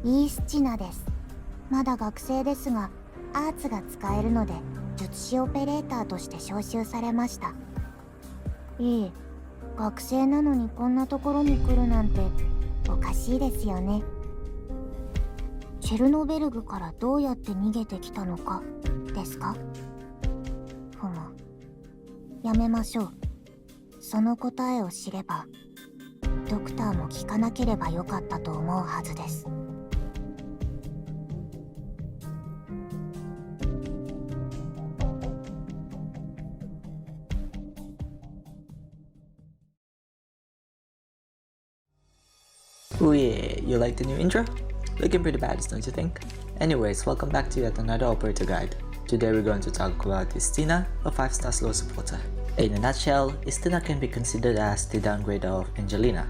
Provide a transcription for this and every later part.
イースチナです。まだ学生ですが、アーツが使えるので、術師オペレーターとして招集されました。いい。学生なのにこんなところに来るなんて、おかしいですよね。チェルノベルグからどうやって逃げてきたのか、ですか？ふむ。やめましょう。その答えを知れば、ドクターも聞かなければよかったと思うはずです。Oh yeah, you like the new intro? Looking pretty bad, don't you think? Anyways, welcome back to yet another operator guide. Today we're going to talk about Istina, a 5-star slow supporter. In a nutshell, Istina can be considered as the downgrade of Angelina.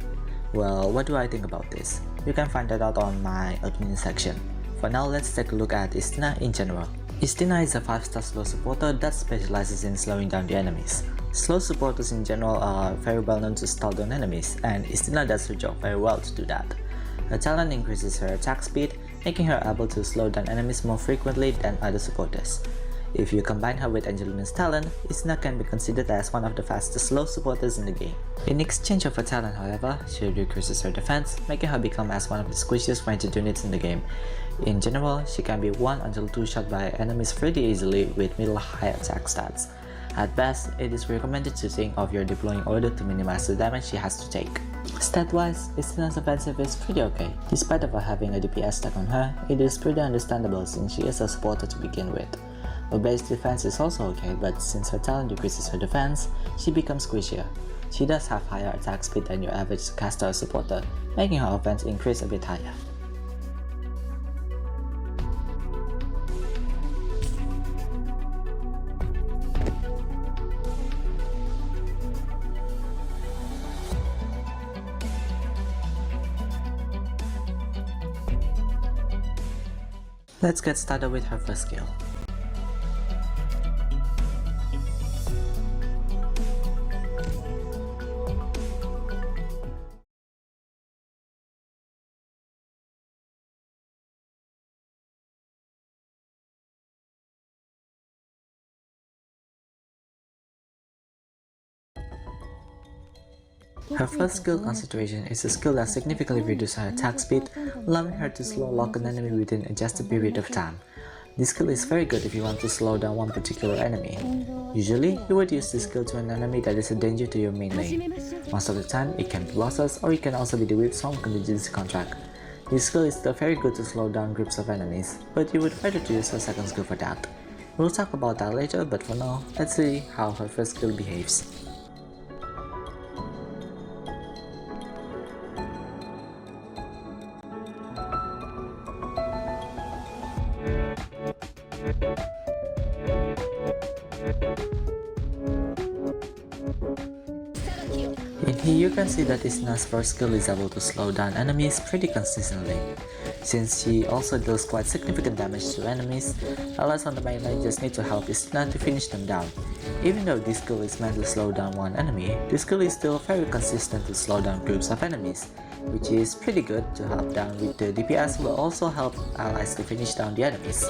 Well, what do I think about this? You can find that out on my opinion section. For now, let's take a look at Istina in general. Istina is a 5-star slow supporter that specializes in slowing down the enemies. Slow supporters in general are very well known to stall down enemies, and Istina does her job very well to do that. Her talent increases her attack speed, making her able to slow down enemies more frequently than other supporters. If you combine her with Angelina's talent, Istina can be considered as one of the fastest slow supporters in the game. In exchange of her talent, however, she decreases her defense, making her become as one of the squishiest ranged units in the game. In general, she can be 1 until 2 shot by enemies pretty easily with middle-high attack stats. At best, it is recommended to think of your deploying order to minimize the damage she has to take. Stat-wise, Istina's offensive is pretty okay. Despite of her having a DPS stack on her, it is pretty understandable since she is a supporter to begin with. Her base defense is also okay, but since her talent decreases her defense, she becomes squishier. She does have higher attack speed than your average caster or supporter, making her offense increase a bit higher. Let's get started with her first skill. Her first skill concentration is a skill that significantly reduces her attack speed, allowing her to slow lock an enemy within a just a period of time. This skill is very good if you want to slow down one particular enemy. Usually, you would use this skill to an enemy that is a danger to your main lane. Most of the time, it can be bosses or it can also be the whip song contingency contract. This skill is still very good to slow down groups of enemies, but you would rather to use her second skill for that. We'll talk about that later, but for now, let's see how her first skill behaves. In here you can see that Istina's first skill is able to slow down enemies pretty consistently. Since she also deals quite significant damage to enemies, allies on the main lane just need to help Istina to finish them down. Even though this skill is meant to slow down one enemy, this skill is still very consistent to slow down groups of enemies, which is pretty good to help down with the DPS will also help allies to finish down the enemies.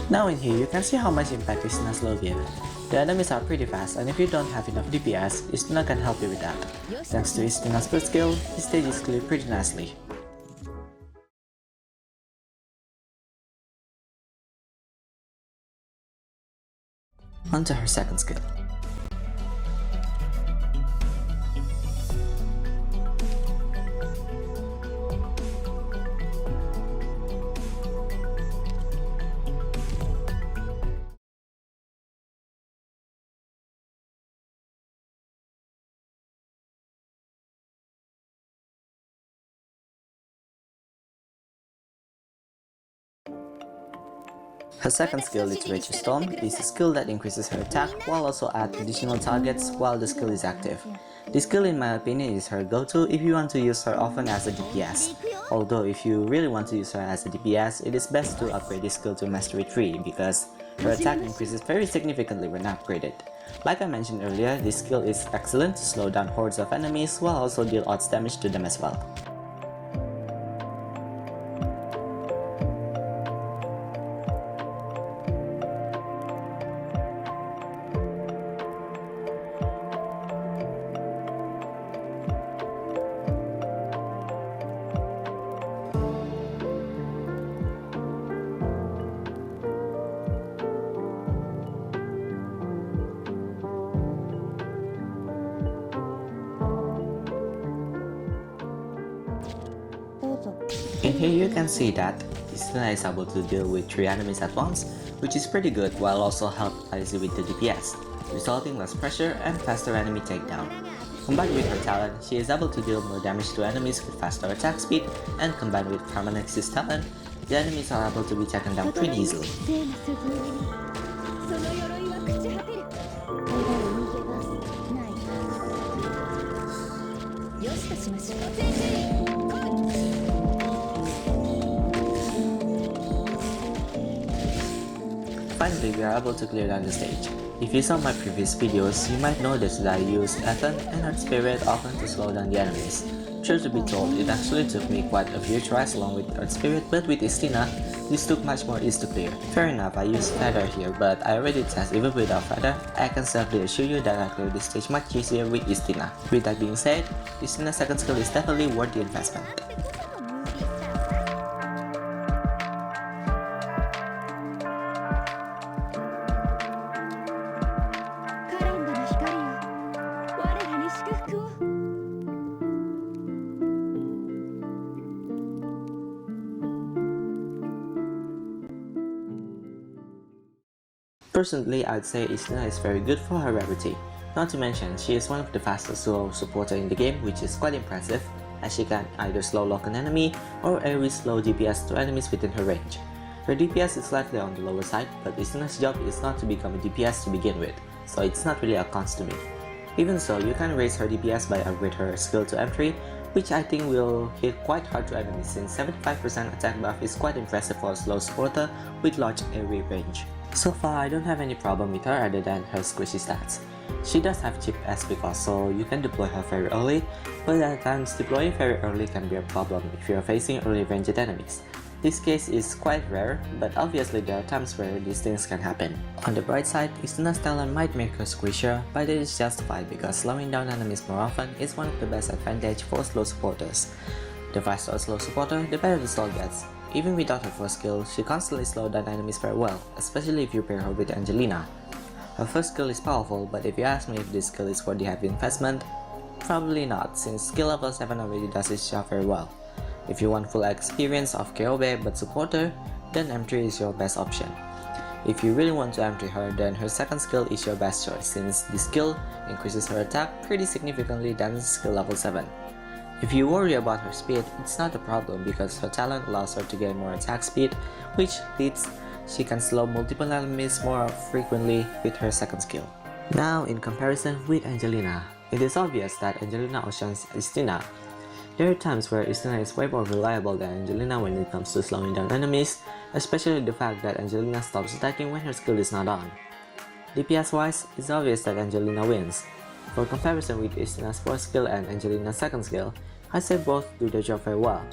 Now in here, you can see how much impact Istina's slow give. The enemies are pretty fast, and if you don't have enough DPS, Istina can help you with that. Thanks to Istina's first skill, this stage is cleared pretty nicely. Onto her second skill. Her second skill, Literature Storm, is a skill that increases her attack while also add additional targets while the skill is active. This skill in my opinion is her go-to if you want to use her often as a DPS. Although if you really want to use her as a DPS, it is best to upgrade this skill to Mastery 3 because her attack increases very significantly when upgraded. Like I mentioned earlier, this skill is excellent to slow down hordes of enemies while also deal odds damage to them as well. In here you can see that Istina is able to deal with 3 enemies at once, which is pretty good while also help Izzy with the DPS, resulting less pressure and faster enemy takedown. Combined with her talent, she is able to deal more damage to enemies with faster attack speed, and combined with Harmonix's talent, the enemies are able to be taken down pretty easily. Finally, we are able to clear down the stage. If you saw my previous videos, you might notice that I use Ethan and Earth Spirit often to slow down the enemies. Truth to be told, it actually took me quite a few tries along with Earth Spirit, but with Istina, this took much more ease to clear. Fair enough, I used Feather here, but I already tested even without Feather. I can safely assure you that I cleared this stage much easier with Istina. With that being said, Istina's second skill is definitely worth the investment. Personally, I'd say Istina is very good for her rarity. Not to mention, she is one of the fastest slow supporter in the game, which is quite impressive, as she can either slow lock an enemy or AoE slow DPS to enemies within her range. Her DPS is slightly on the lower side, but Istina's job is not to become a DPS to begin with, so it's not really a cons to me. Even so, you can raise her DPS by upgrade her skill to M3, which I think will hit quite hard to enemies since 75% attack buff is quite impressive for a slow supporter with large AoE range. So far, I don't have any problem with her other than her squishy stats. She does have cheap SP cost, so you can deploy her very early, but at times deploying very early can be a problem if you are facing early ranged enemies. This case is quite rare, but obviously there are times where these things can happen. On the bright side, Istina's talent might make her squishier, but it is justified because slowing down enemies more often is one of the best advantage for slow supporters. The faster a slow supporter, the better the slow gets. Even without her first skill, she constantly slows down enemies very well, especially if you pair her with Angelina. Her first skill is powerful, but if you ask me if this skill is worth the heavy investment, probably not, since skill level 7 already does its job very well. If you want full experience of KOB but supporter, then M3 is your best option. If you really want to M3 her, then her second skill is your best choice, since this skill increases her attack pretty significantly than skill level 7. If you worry about her speed, it's not a problem because her talent allows her to gain more attack speed, which leads she can slow multiple enemies more frequently with her second skill. Now, in comparison with Angelina, it is obvious that Angelina outshines Istina. There are times where Istina is way more reliable than Angelina when it comes to slowing down enemies, especially the fact that Angelina stops attacking when her skill is not on. DPS wise, it's obvious that Angelina wins. For comparison with Istina's first skill and Angelina's second skill, I'd say both do their job very well.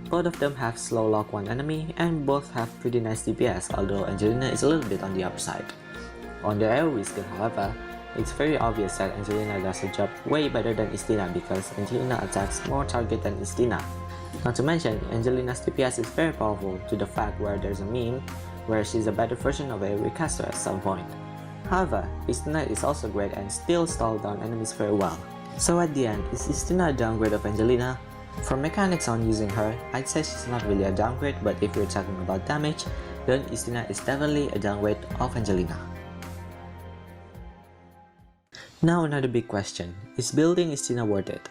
Both of them have slow lock one enemy and both have pretty nice DPS, although Angelina is a little bit on the upside. On the AoE skill however, it's very obvious that Angelina does her job way better than Istina because Angelina attacks more target than Istina. Not to mention, Angelina's DPS is very powerful to the fact where there's a meme where she's a better version of AoE caster at some point. However, Istina is also great and still stalls down enemies very well. So at the end, is Istina a downgrade of Angelina? For mechanics on using her, I'd say she's not really a downgrade, but if we're talking about damage, then Istina is definitely a downgrade of Angelina. Now another big question, is building Istina worth it?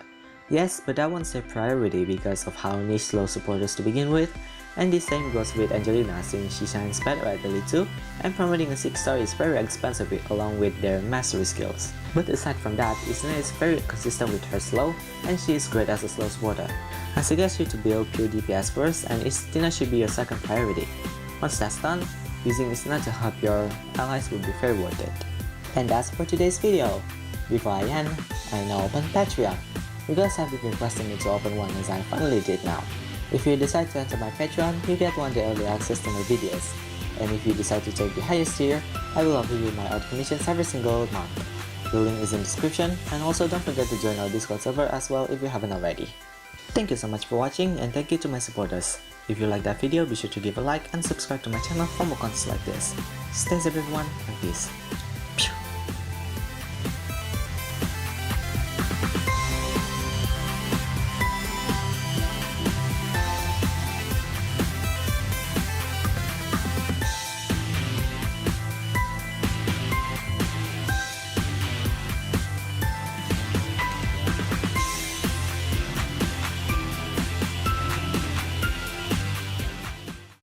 Yes, but I won't say priority because of how niche slow supporters to begin with, And the same goes with Angelina, since she shines better at Elite 2, and promoting a 6-star is very expensive along with their mastery skills. But aside from that, Istina is very consistent with her slow, and she is great as a slow supporter. I suggest you to build pure DPS first, and Istina should be your second priority. Once that's done, using Istina to help your allies will be very worth it. And that's for today's video. Before I end, I now open Patreon. You guys have been requesting me to open one, as I finally did now. If you decide to enter my Patreon, you get 1 day early access to my videos. And if you decide to take the highest tier, I will offer you my odd commissions every single month. The link is in the description, and also don't forget to join our Discord server as well if you haven't already. Thank you so much for watching, and thank you to my supporters. If you like that video, be sure to give a like and subscribe to my channel for more content like this. Stay safe everyone, and peace.